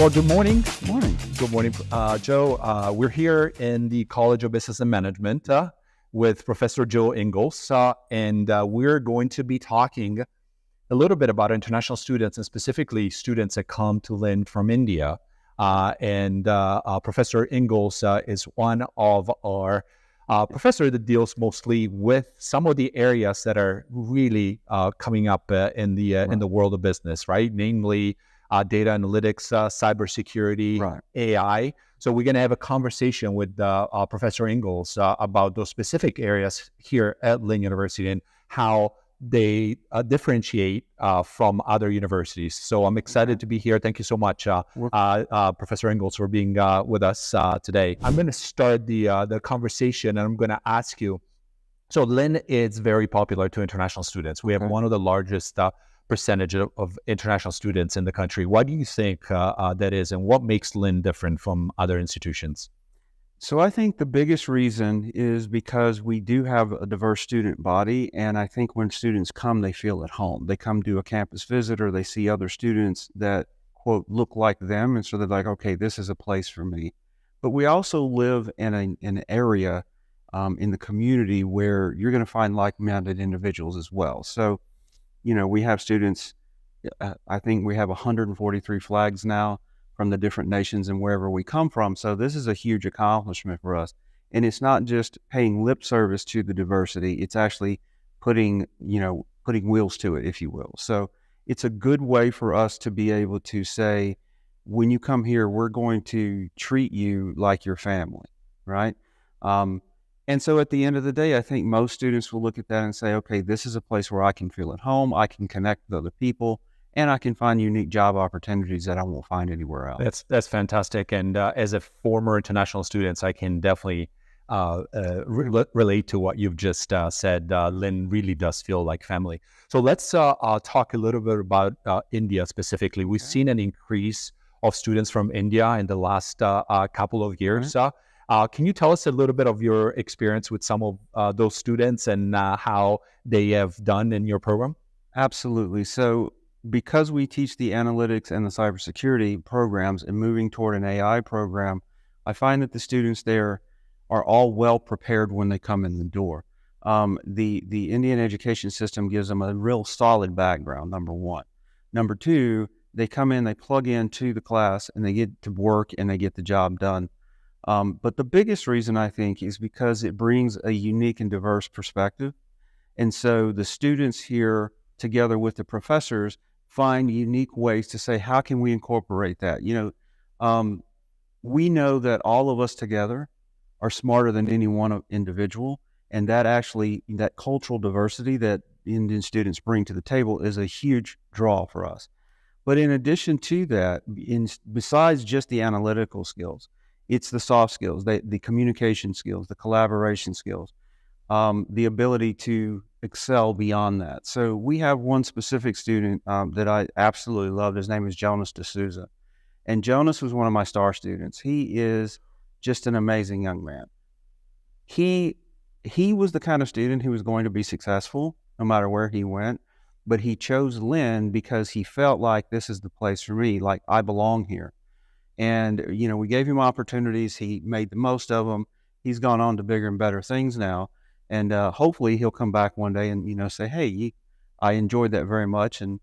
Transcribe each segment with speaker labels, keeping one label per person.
Speaker 1: Well, good morning.
Speaker 2: Morning.
Speaker 1: Good morning, Joe. We're here in the College of Business and Management with Professor Joe Ingles, and we're going to be talking a little bit about international students and specifically students that come to Lynn from India. And Professor Ingles is one of our professor that deals mostly with some of the areas that are really coming up in the world of business, right? Namely, data analytics, cybersecurity,
Speaker 2: Right.
Speaker 1: AI. So we're going to have a conversation with Professor Ingles about those specific areas here at Lynn University and how they differentiate from other universities. So I'm excited to be here. Thank you so much, Professor Ingles, for being with us today. I'm going to start the conversation, and I'm going to ask you. So Lynn is very popular to international students. We have one of the largest percentage of international students in the country. Why do you think that is, and what makes Lynn different from other institutions?
Speaker 2: So I think the biggest reason is because we do have a diverse student body, and I think when students come, they feel at home. They come do a campus visit, or they see other students that, quote, look like them, and so they're like, okay, this is a place for me. But we also live in an area in the community where you're going to find like-minded individuals as well. So, we have students, I think we have 143 flags now from the different nations and wherever we come from. So this is a huge accomplishment for us. And it's not just paying lip service to the diversity, it's actually putting wheels to it, if you will. So it's a good way for us to be able to say, when you come here, we're going to treat you like your family, right? And so at the end of the day, I think most students will look at that and say, okay, this is a place where I can feel at home, I can connect with other people, and I can find unique job opportunities that I won't find anywhere else.
Speaker 1: That's fantastic. And as a former international student, I can definitely relate to what you've just said. Lynn really does feel like family. So let's talk a little bit about India specifically. We've seen an increase of students from India in the last couple of years. Can you tell us a little bit of your experience with some of those students and how they have done in your program?
Speaker 2: Absolutely. So because we teach the analytics and the cybersecurity programs and moving toward an AI program, I find that the students there are all well prepared when they come in the door. The Indian education system gives them a real solid background, number one. Number two, they come in, they plug into the class, and they get to work and they get the job done. But the biggest reason, I think, is because it brings a unique and diverse perspective. And so the students here, together with the professors, find unique ways to say, how can we incorporate that? We know that all of us together are smarter than any one individual, and that cultural diversity that Indian students bring to the table is a huge draw for us. But in addition to that, besides just the analytical skills, it's the soft skills, the communication skills, the collaboration skills, the ability to excel beyond that. So we have one specific student that I absolutely loved. His name is Jonas D'Souza. And Jonas was one of my star students. He is just an amazing young man. He was the kind of student who was going to be successful no matter where he went, but he chose Lynn because he felt like this is the place for me, like I belong here. And, we gave him opportunities. He made the most of them. He's gone on to bigger and better things now. And hopefully he'll come back one day and, say, hey, I enjoyed that very much. And,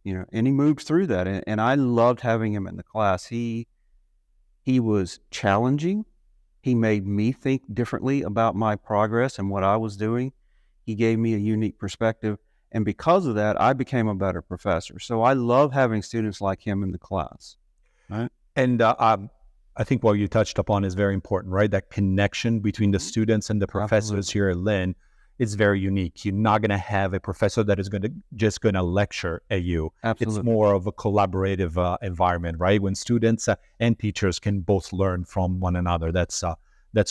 Speaker 2: and he moved through that. And I loved having him in the class. He was challenging. He made me think differently about my progress and what I was doing. He gave me a unique perspective. And because of that, I became a better professor. So I love having students like him in the class. Right?
Speaker 1: And I think what you touched upon is very important, right? That connection between the students and the professors here at Lynn is very unique. You're not going to have a professor that is just going to lecture at you.
Speaker 2: Absolutely.
Speaker 1: It's more of a collaborative environment, right? When students and teachers can both learn from one another. That's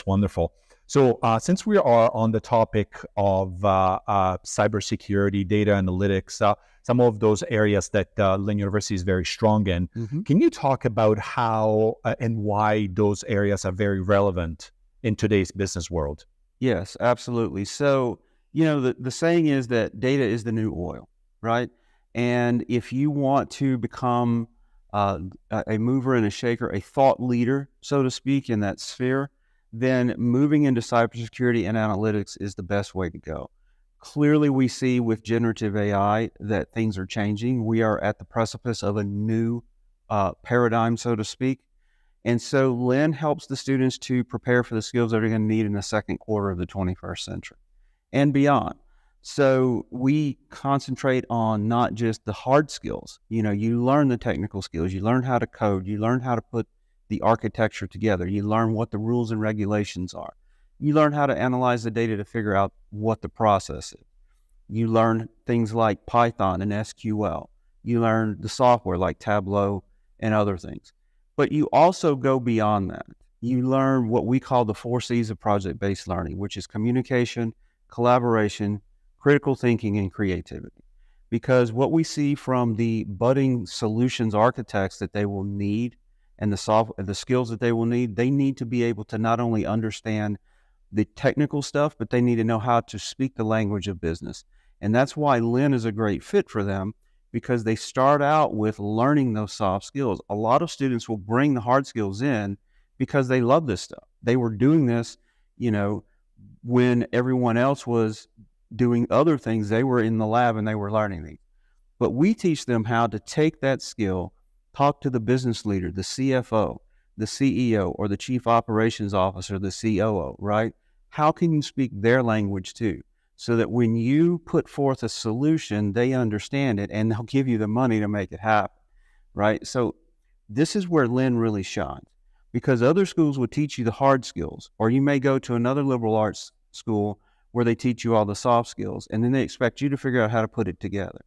Speaker 1: wonderful. So since we are on the topic of cybersecurity, data analytics, some of those areas that Lynn University is very strong in, can you talk about how and why those areas are very relevant in today's business world?
Speaker 2: Yes, absolutely. So, the saying is that data is the new oil, right? And if you want to become a mover and a shaker, a thought leader, so to speak, in that sphere, then moving into cybersecurity and analytics is the best way to go. Clearly, we see with generative AI that things are changing. We are at the precipice of a new paradigm, so to speak. And so Lynn helps the students to prepare for the skills that they're going to need in the second quarter of the 21st century and beyond. So we concentrate on not just the hard skills. You know, you learn the technical skills, you learn how to code, you learn how to put the architecture together, you learn what the rules and regulations are. You learn how to analyze the data to figure out what the process is. You learn things like Python and SQL. You learn the software like Tableau and other things. But you also go beyond that. You learn what we call the 4 C's of project-based learning, which is communication, collaboration, critical thinking, and creativity. Because what we see from the budding solutions architects that they will need and the skills that they will need, they need to be able to not only understand the technical stuff, but they need to know how to speak the language of business. And that's why Lynn is a great fit for them, because they start out with learning those soft skills. A lot of students will bring the hard skills in because they love this stuff. They were doing this, you know, when everyone else was doing other things. They were in the lab and they were learning these. But we teach them how to take that skill, talk to the business leader, the CFO, the CEO, or the chief operations officer, the COO, right? How can you speak their language too? So that when you put forth a solution, they understand it and they'll give you the money to make it happen, right? So this is where Lynn really shines, because other schools would teach you the hard skills, or you may go to another liberal arts school where they teach you all the soft skills, and then they expect you to figure out how to put it together.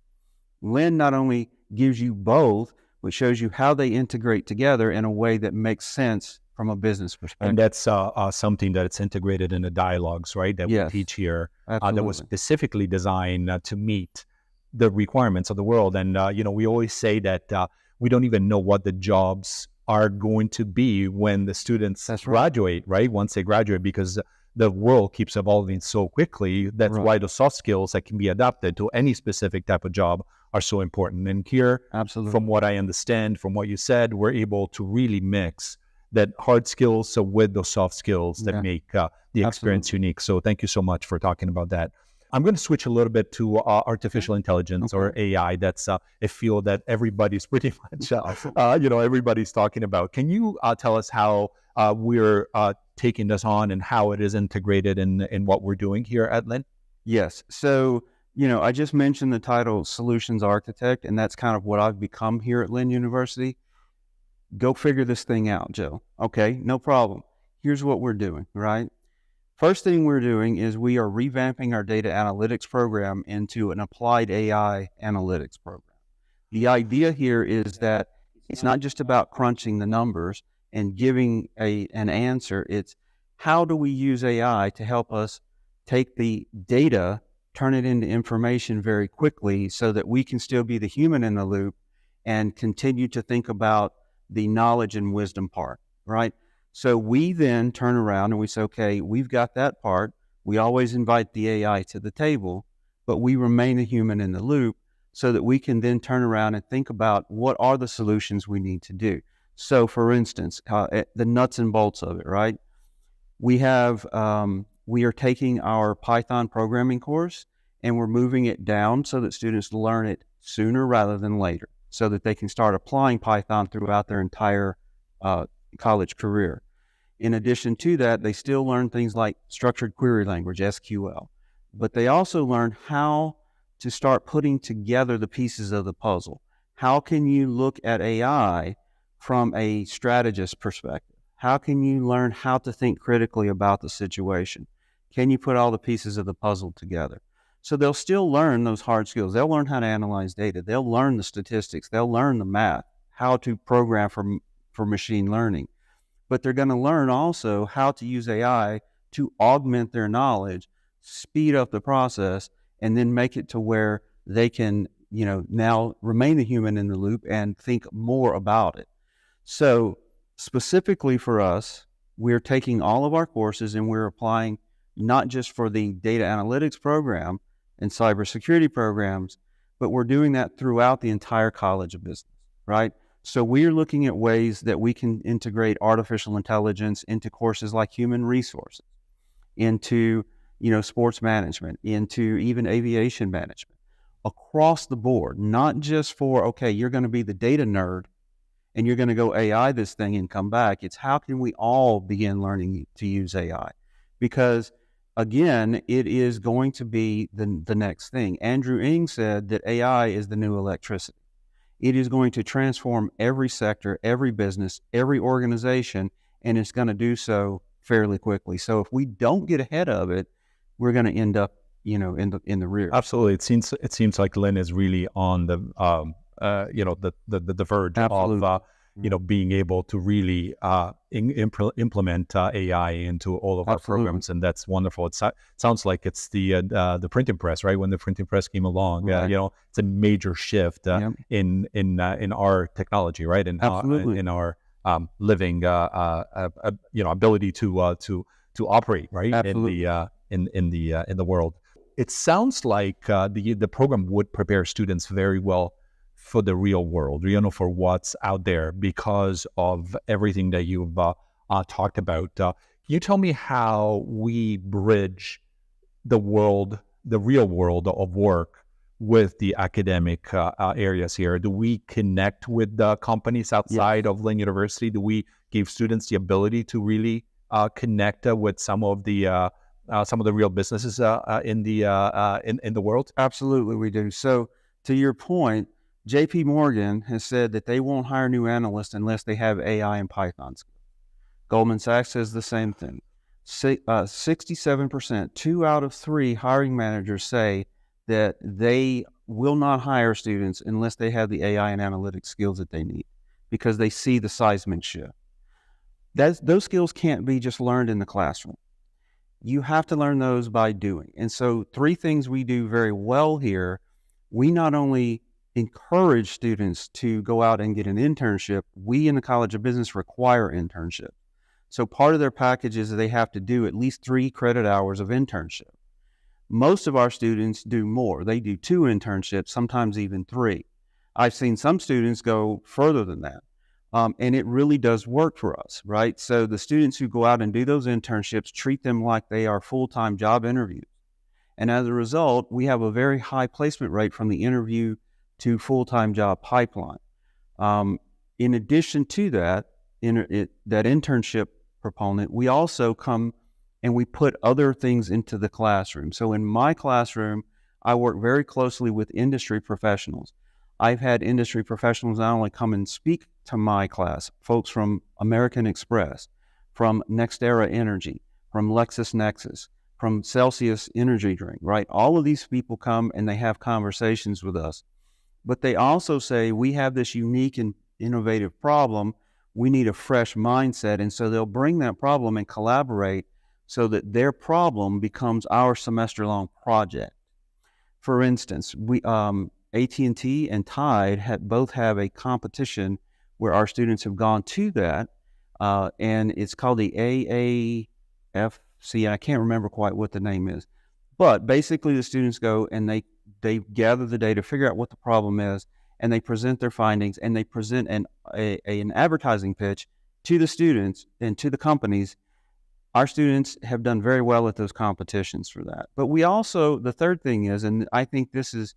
Speaker 2: Lynn not only gives you both, but shows you how they integrate together in a way that makes sense from a business perspective.
Speaker 1: And that's something that's integrated in the dialogues, right? That
Speaker 2: Yes,
Speaker 1: we teach here, that was
Speaker 2: absolutely.
Speaker 1: specifically designed to meet the requirements of the world. And, you know, we always say that we don't even know what the jobs are going to be when the students
Speaker 2: That's right.
Speaker 1: graduate, right? Once they graduate, because the world keeps evolving so quickly. That's
Speaker 2: Right.
Speaker 1: why the soft skills that can be adapted to any specific type of job are so important. And here,
Speaker 2: Absolutely.
Speaker 1: from what I understand, from what you said, we're able to really mix that hard skills with those soft skills that
Speaker 2: Yeah.
Speaker 1: make the experience
Speaker 2: Absolutely.
Speaker 1: unique. So thank you so much for talking about that. I'm going to switch a little bit to artificial intelligence, or AI. That's a field that everybody's pretty much, you know, everybody's talking about. Can you tell us how we're taking this on and how it is integrated in what we're doing here at Lynn?
Speaker 2: Yes. So, you know, I just mentioned the title Solutions Architect, and that's kind of what I've become here at Lynn University. Go figure this thing out, Joe. Okay, no problem. Here's what we're doing, right? First thing we're doing is we are revamping our data analytics program into an applied AI analytics program. The idea here is that it's not just about crunching the numbers and giving an answer. It's how do we use AI to help us take the data, turn it into information very quickly so that we can still be the human in the loop and continue to think about the knowledge and wisdom part, right? So we then turn around and we say, okay, we've got that part. We always invite the AI to the table, but we remain a human in the loop so that we can then turn around and think about what are the solutions we need to do. So for instance, the nuts and bolts of it, right? We are taking our Python programming course and we're moving it down so that students learn it sooner rather than later, so that they can start applying Python throughout their entire college career. In addition to that, they still learn things like structured query language, SQL, but they also learn how to start putting together the pieces of the puzzle. How can you look at AI from a strategist perspective? How can you learn how to think critically about the situation? Can you put all the pieces of the puzzle together? So they'll still learn those hard skills. They'll learn how to analyze data. They'll learn the statistics. They'll learn the math, how to program for machine learning. But they're going to learn also how to use AI to augment their knowledge, speed up the process, and then make it to where they can, you know, now remain the human in the loop and think more about it. So specifically for us, we're taking all of our courses and we're applying not just for the data analytics program and cybersecurity programs, but we're doing that throughout the entire College of Business, right? So we're looking at ways that we can integrate artificial intelligence into courses like human resources, into, sports management, into even aviation management, across the board, not just for, okay, you're going to be the data nerd and you're going to go AI this thing and come back. It's how can we all begin learning to use AI? Because again, it is going to be the next thing. Andrew Ng said that AI is the new electricity. It is going to transform every sector, every business, every organization, and it's going to do so fairly quickly. So if we don't get ahead of it, we're going to end up, in the rear.
Speaker 1: Absolutely. It seems like Lynn is really on the the verge
Speaker 2: Absolutely.
Speaker 1: of being able to really implement AI into all of our
Speaker 2: Absolutely.
Speaker 1: programs, and that's wonderful. It sounds like it's the printing press, right? When the printing press came along,
Speaker 2: Right.
Speaker 1: it's a major shift
Speaker 2: Yep.
Speaker 1: in our technology, right?
Speaker 2: Absolutely.
Speaker 1: In our living ability to operate, right?
Speaker 2: Absolutely.
Speaker 1: In the world. It sounds like the program would prepare students very well for the real world, for what's out there because of everything that you've talked about. Can you tell me how we bridge the real world of work with the academic areas here? Do we connect with the companies outside of Lynn University? Do we give students the ability to really connect with some of the real businesses in the world?
Speaker 2: Absolutely, we do. So, to your point, JP Morgan has said that they won't hire new analysts unless they have AI and Python skills. Goldman Sachs says the same thing. 67%, 2 out of 3 hiring managers say that they will not hire students unless they have the AI and analytics skills that they need because they see the seismic shift. Those skills can't be just learned in the classroom. You have to learn those by doing. And so 3 things we do very well here. We not only encourage students to go out and get an internship, we in the College of Business require internship. So part of their package is that they have to do at least 3 credit hours of internship. Most of our students do more. They do 2 internships, sometimes even 3. I've seen some students go further than that. And it really does work for us, right? So the students who go out and do those internships treat them like they are full-time job interviews. And as a result, we have a very high placement rate from the interview to full-time job pipeline. In addition to that, that internship proponent, we also come and we put other things into the classroom. So in my classroom, I work very closely with industry professionals. I've had industry professionals not only come and speak to my class, folks from American Express, from NextEra Energy, from LexisNexis, from Celsius Energy Drink, right? All of these people come and they have conversations with us. But they also say, we have this unique and innovative problem. We need a fresh mindset. And so they'll bring that problem and collaborate so that their problem becomes our semester-long project. For instance, AT&T and Tide both have a competition where our students have gone to that, and it's called the AAFC. I can't remember quite what the name is, but basically the students go and they gather the data, figure out what the problem is, and they present their findings, and they present an advertising pitch to the students and to the companies. Our students have done very well at those competitions for that. But we also, the third thing is, and I think this is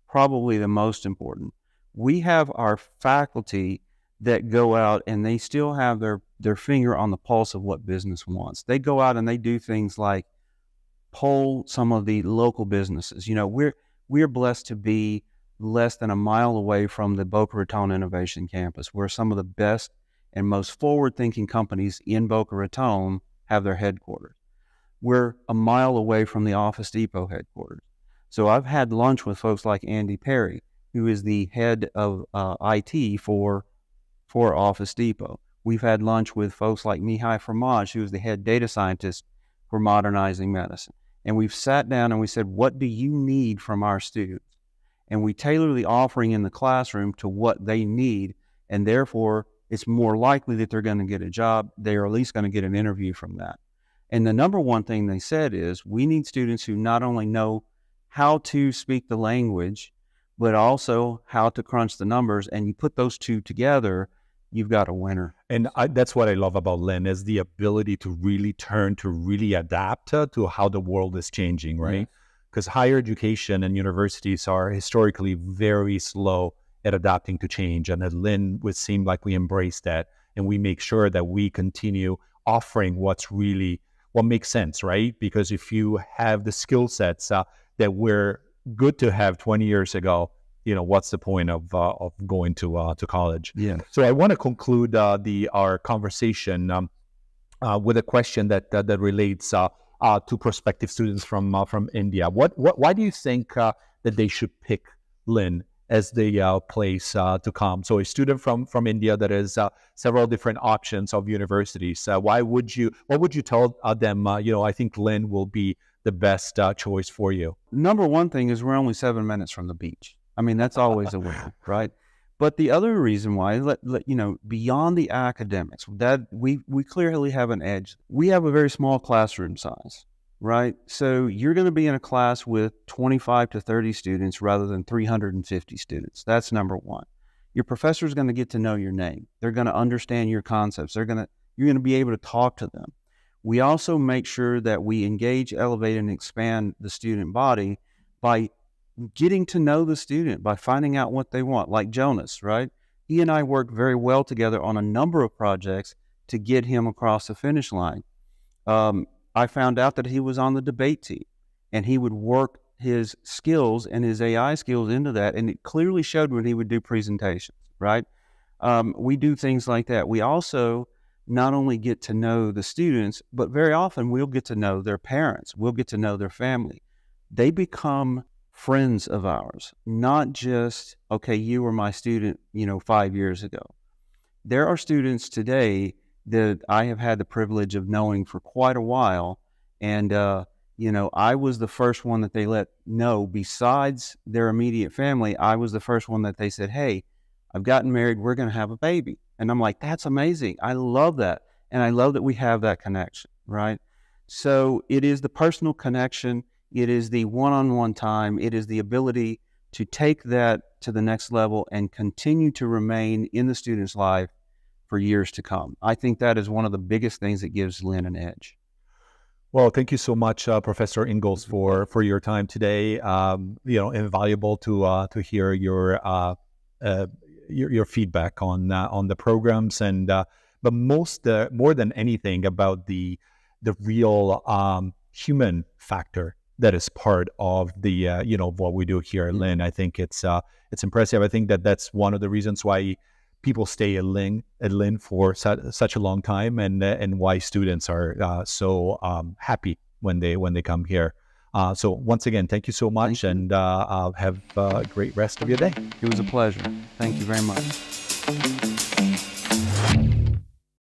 Speaker 2: probably the most important, we have our faculty that go out and they still have their finger on the pulse of what business wants. They go out and they do things like poll some of the local businesses. We're blessed to be less than a mile away from the Boca Raton Innovation Campus, where some of the best and most forward-thinking companies in Boca Raton have their headquarters. We're a mile away from the Office Depot headquarters. So I've had lunch with folks like Andy Perry, who is the head of IT for Office Depot. We've had lunch with folks like Mihai Fromage, who is the head data scientist for Modernizing Medicine. And we've sat down and we said, what do you need from our students? And we tailor the offering in the classroom to what they need, and therefore it's more likely that they're going to get a job. They're at least going to get an interview from that. And the number one thing they said is, we need students who not only know how to speak the language, but also how to crunch the numbers. And you put those two together, you've got a winner.
Speaker 1: And that's what I love about Lynn, is the ability to really adapt to how the world is changing, right? Because higher education and universities are historically very slow at adapting to change. And at Lynn, it would seem like we embrace that, and we make sure that we continue offering what makes sense, right? Because if you have the skill sets that were good to have 20 years ago, what's the point of going to college?
Speaker 2: Yeah.
Speaker 1: So I want to conclude our conversation with a question that relates to prospective students from India. Why do you think that they should pick Lynn as the place to come? So a student from India that has several different options of universities. What would you tell them? I think Lynn will be the best choice for you.
Speaker 2: Number one thing is we're only 7 minutes from the beach. I mean, that's always a win, right? But the other reason why, beyond the academics, that we clearly have an edge. We have a very small classroom size, right? So you're going to be in a class with 25 to 30 students rather than 350 students. That's number one. Your professor is going to get to know your name. They're going to understand your concepts. You're going to be able to talk to them. We also make sure that we engage, elevate, and expand the student body by getting to know the student, by finding out what they want. Like Jonas, right? He and I worked very well together on a number of projects to get him across the finish line. I found out that he was on the debate team, and he would work his skills and his AI skills into that, and it clearly showed when he would do presentations, right? We do things like that. We also not only get to know the students, but very often we'll get to know their parents. We'll get to know their family. They become friends of ours, not just, okay, you were my student, 5 years ago. There are students today that I have had the privilege of knowing for quite a while. And, I was the first one that they let know, besides their immediate family, I was the first one that they said, hey, I've gotten married, we're going to have a baby. And I'm like, that's amazing. I love that. And I love that we have that connection, right? So it is the personal connection. It is the one-on-one time. It is the ability to take that to the next level and continue to remain in the student's life for years to come. I think that is one of the biggest things that gives Lynn an edge.
Speaker 1: Well, thank you so much, Professor Ingles, for your time today. Invaluable to hear your feedback on the programs, and but more than anything about the real human factor that is part of the what we do here at Lynn. I think it's impressive. I think that's one of the reasons why people stay at Lynn for such a long time, and why students are so happy when they come here. So once again, thank you so much, and have a great rest of your day.
Speaker 2: It was a pleasure. Thank you very much.